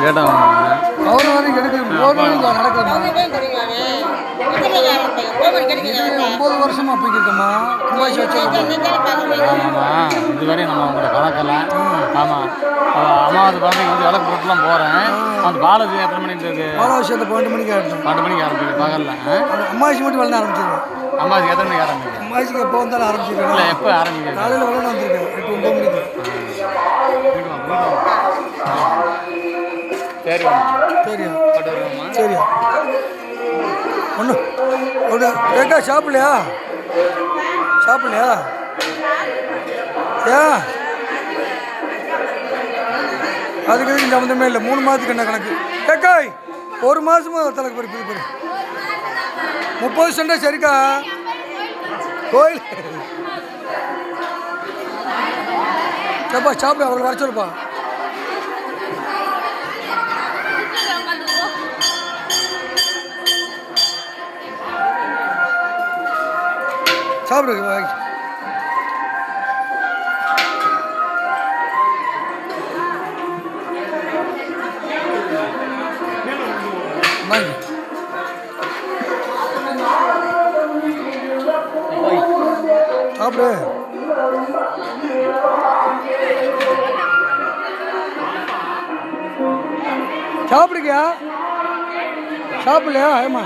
கேட்டோம் அவர் வரைக்கும் கிடைக்குது 9 வருஷமா போய்க்கிருக்கோம்மா கும்பாசி ஆமாம் இதுவரை நம்ம உங்களோட கணக்கில் ஆமாம் அம்மாவது குழந்தைங்க வந்து விளக்கு போட்டுலாம் போகிறேன் அந்த பாலாஜி எத்தனை மணிக்கு இருக்குது பாலாஜி அந்த 12 மணிக்கு ஆரம்பிச்சோம் 12 மணிக்கு ஆரம்பிச்சு பகலில் அம்மாசி மட்டும் விளையாட ஆரம்பிச்சிருக்கேன் அம்மாவுக்கு எத்தனை மணிக்கு ஆரம்பிக்கும் அம்மாசிக்கு எப்போ வந்தாலும் ஆரம்பிச்சிருக்கேன் இல்லை எப்போ ஆரம்பிக்கும் காலையில் விளையாட வந்திருக்கேன் 8-9 மணிக்கு சரியா சரியா சரியா ஒன்று கேட்கா சாப்பிடலையா ஏன் அதுக்கு எதுக்கு சம்மந்தமே இல்லை 3 மாதத்துக்கு என்ன கணக்கு கேக்காய் 1 மாதமா தலைக்கு போய் போய் 30 சென்டா சரிக்கா கோயில் கேப்பா சாப்பிடு அவங்களை வர சொல்லுப்பா சாப்பிடு வாங்கி வாங்கி சாப்பிடு சாப்பிடுக்கியா சாப்பிடலையா ஏமா